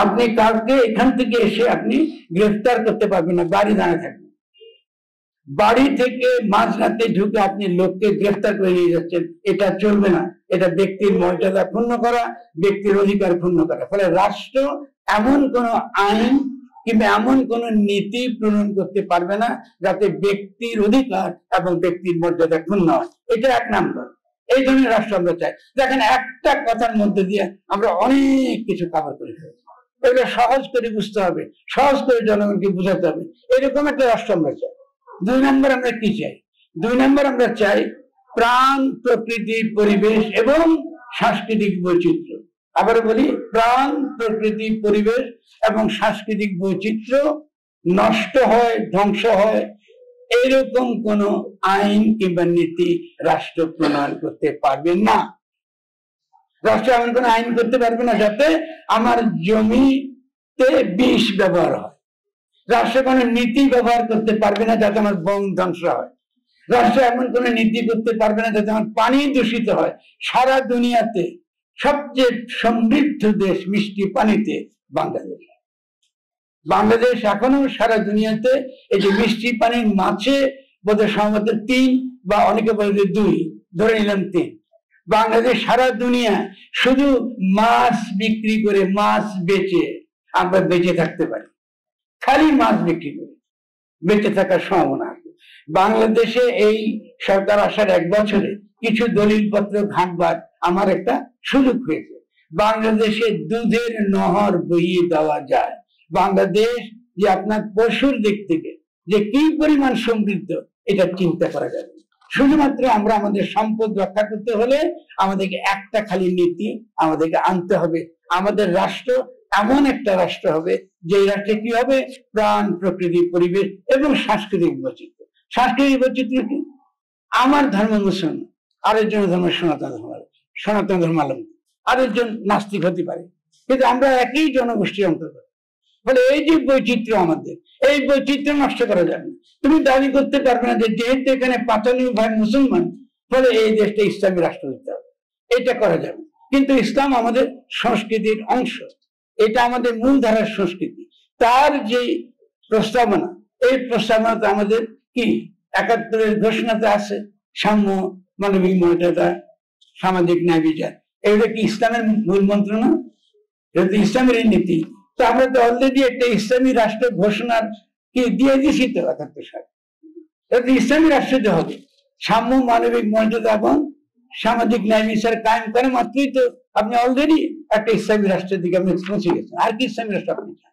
আপনি কাউকে এখান থেকে এসে আপনি গ্রেফতার করতে পারবেন না, বাড়ি দাঁড়িয়ে থাকবেন। বাড়ি থেকে মাঝরাতে ঢুকে আপনি লোককে গ্রেফতার করে নিয়ে যাচ্ছেন, এটা চলবে না। এটা ব্যক্তির মর্যাদা ক্ষুণ্ণ করা, ব্যক্তির অধিকার ক্ষুণ্ণ করা। ফলে রাষ্ট্র এমন কোন আইন কিংবা এমন কোন নীতি প্রণয়ন করতে পারবে না যাতে ব্যক্তির অধিকার এবং ব্যক্তির মর্যাদা ক্ষুণ্ণ হয়। এটা এক নম্বর। এই ধরনের রাষ্ট্র আমরা চাই। দেখেন, একটা কথার মধ্যে দিয়ে আমরা অনেক কিছু কভার করে ফেলছি। এগুলো সহজ করে বুঝতে হবে, সহজ করে জনগণকে বুঝাতে হবে। এরকম একটা রাষ্ট্র আমরা চাই। 2 নম্বর আমরা কি চাই? 2 নম্বর আমরা চাই প্রাণ, প্রকৃতি, পরিবেশ এবং সাংস্কৃতিক বৈচিত্র্য। আবার বলি, প্রাণ, প্রকৃতি, পরিবেশ এবং সাংস্কৃতিক বৈচিত্র্য নষ্ট হয়, ধ্বংস হয়, এরকম কোন আইন কিংবা নীতি রাষ্ট্র প্রণয়ন করতে পারবে না। রাষ্ট্র এমন কোন আইন করতে পারবে না যাতে আমার জমিতে বিষ ব্যবহার হয়। রাষ্ট্র কোন নীতি ব্যবহার করতে পারবে না যাতে আমার বন ধ্বংস হয়। রাষ্ট্র এমন কোন নীতি করতে পারবে না যাতে আমার পানি দূষিত হয়। সারা দুনিয়াতে সবচেয়ে সমৃদ্ধ দেশ মিষ্টি পানিতে বাংলাদেশ। বাংলাদেশ এখনো সারা দুনিয়াতে এই যে মিষ্টি পানির মাছে বোধহয় সম্ভবত 3 বা অনেকে বলে 2, ধরে নিলাম 3। বাংলাদেশ সারা দুনিয়া শুধু মাছ বিক্রি করে, মাছ বেচে আমরা বেঁচে থাকতে পারি। খালি মাছ বিক্রি করে বেঁচে থাকার সম্ভাবনা আছে। বাংলাদেশে এই সরকার আসার 1 বছরে কিছু দলিলপত্র ঘাঁটবার আমার একটা সুযোগ হয়েছে। বাংলাদেশে দুধের নহর বইয়ে দেওয়া যায়। বাংলাদেশ যে আপনার পশুর দিক থেকে যে কি পরিমাণ সমৃদ্ধ, এটা চিন্তা করা যাবে। শুধুমাত্র আমরা আমাদের সম্পদ রক্ষা করতে হলে আমাদেরকে একটা খালি নীতি আমাদেরকে আনতে হবে। আমাদের রাষ্ট্র এমন একটা রাষ্ট্র হবে যে রাষ্ট্রে কি হবে? প্রাণ, প্রকৃতি, পরিবেশ এবং সাংস্কৃতিক বৈচিত্র্য। সাংস্কৃতিক বৈচিত্র্য কি? আমার ধর্ম মুসলমান, আরেকজন ধর্ম সনাতন ধর্মাবলম্বী, আরেকজন নাস্তিক হতে পারে, কিন্তু আমরা একই জনগোষ্ঠীর অন্তর্গত। ফলে এই যে বৈচিত্র্য আমাদের, এই বৈচিত্র্য নষ্ট করা যাবে না। তুমি দাবি করতে পারবে না যে যেহেতু এখানে 95% মুসলমান, ফলে এই দেশটা ইসলামী রাষ্ট্র হতে হবে। এটা করা যাবে। কিন্তু ইসলাম আমাদের সংস্কৃতির অংশ, এটা আমাদের মূলধারার সংস্কৃতি। তার যে প্রস্তাবনা, এই প্রস্তাবনাতে আমাদের কি 71-এর ঘোষণাতে আছে সাম্য, মানবিক মর্যাদা, সামাজিক ন্যায় বিচার। এগুলো কি ইসলামের মূল মন্ত্র না? এটা ইসলামের নীতি। তো আমরা তো অলরেডি একটা ইসলামী রাষ্ট্র ঘোষণার কি দিয়ে দিয়েছি তো 71 সালে। এটা ইসলামী রাষ্ট্রতে হবে। সাম্য, মানবিক মর্যাদা এবং সামাজিক ন্যায় বিচার কায়েম করে মাত্রই তো আপনি অলরেডি একটা ইসলামী রাষ্ট্রের দিকে আপনি পৌঁছে গেছেন। আর কি ইসলামী রাষ্ট্র আপনি চান?